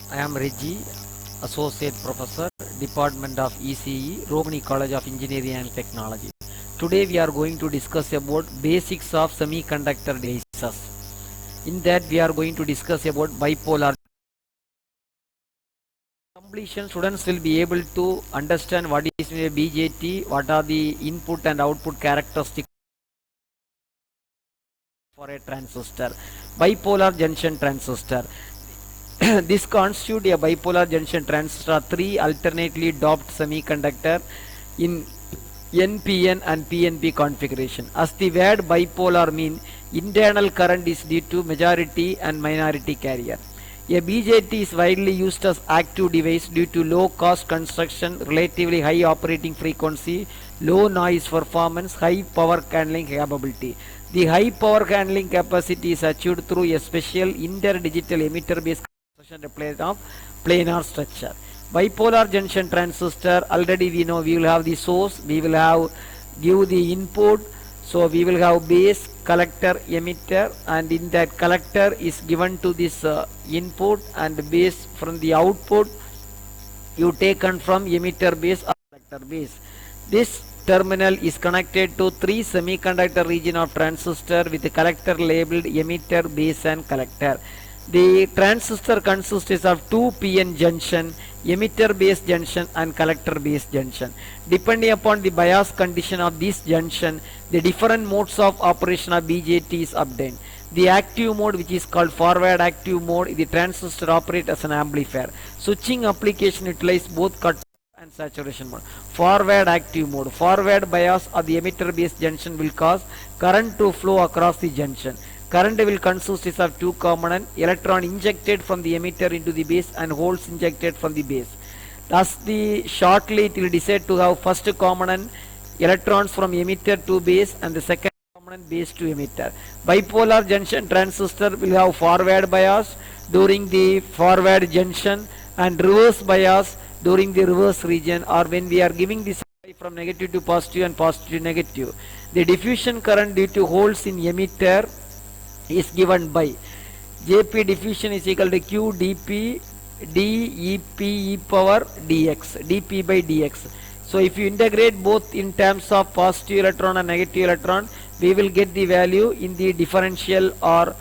I am Reggie, Associate Professor, Department of ECE, Romani College of Engineering and Technology. Today we are going to discuss about basics of semiconductor devices. In that we are going to discuss about bipolar. Completion students will be able to understand what is a BJT, what are the input and output characteristics for a transistor. Bipolar junction transistor. This constitutes a bipolar junction transistor, three alternately doped semiconductor in NPN and PNP configuration. As the word bipolar means, internal current is due to majority and minority carrier. A BJT is widely used as active device due to low cost construction, relatively high operating frequency, low noise performance, high power handling capability. The high power handling capacity is achieved through a special interdigital emitter based plate of planar structure. Bipolar junction transistor, already we know we will have the source, we will have give the input, so we will have base, collector, emitter, and in that collector is given to this input and base from the output you taken from emitter base or collector base. This terminal is connected to three semiconductor region of transistor with the collector labeled emitter, base and collector. The transistor consists of two PN junction, emitter base junction and collector base junction. Depending upon the bias condition of this junction, the different modes of operation of BJT is obtained. The active mode, which is called forward active mode, the transistor operates as an amplifier. Switching application utilizes both cut and saturation mode. Forward active mode. Forward bias of the emitter base junction will cause current to flow across the junction. Current will consist of two components, electron injected from the emitter into the base and holes injected from the base. Thus, shortly it will decide to have first component electrons from emitter to base and the second component base to emitter. Bipolar junction transistor will have forward bias during the forward junction and reverse bias during the reverse region, or when we are giving this from negative to positive and positive to negative. The diffusion current due to holes in emitter is given by Jp diffusion is equal to Q dp dep e power dx, dp by dx. So if you integrate both in terms of positive electron and negative electron, we will get the value in the differential or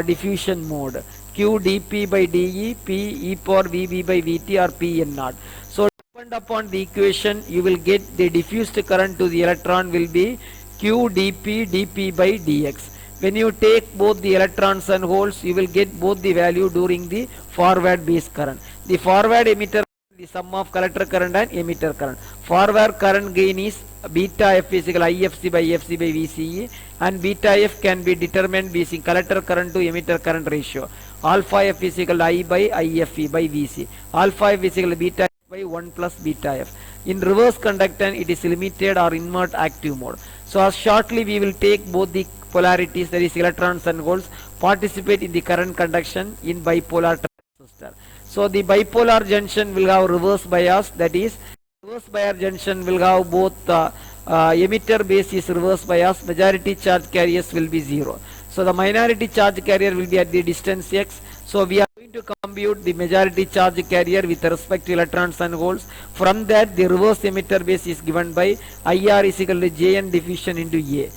diffusion mode. Q dp by de p e power vb by vt or p n naught. So depend upon the equation, you will get the diffused current to the electron will be Q dp dp by dx. When you take both the electrons and holes, you will get both the value during the forward base current. The forward emitter, the sum of collector current and emitter current. Forward current gain is beta f is equal to IFC by FC by VCE, and beta f can be determined using collector current to emitter current ratio. Alpha f is equal to I by IFE by VC. Alpha f is equal to beta f by 1 plus beta f. In reverse conductance, it is limited or invert active mode. So shortly we will take both the polarities, that is electrons and holes, participate in the current conduction in bipolar transistor. So the bipolar junction will have reverse bias, that is reverse bias junction will have both emitter base is reverse bias, majority charge carriers will be 0. So the minority charge carrier will be at the distance x. So we are going to compute the majority charge carrier with respect to electrons and holes. From that, the reverse emitter base is given by IR is equal to Jn diffusion into A.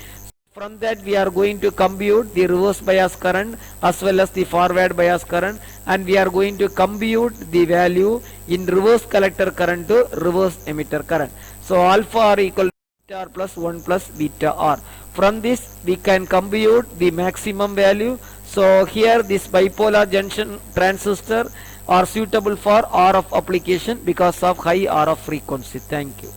From that, we are going to compute the reverse bias current as well as the forward bias current, and we are going to compute the value in reverse collector current to reverse emitter current. So alpha r equal to beta r plus 1 plus beta r. From this, we can compute the maximum value. So here this bipolar junction transistor are suitable for RF application because of high RF frequency. Thank you.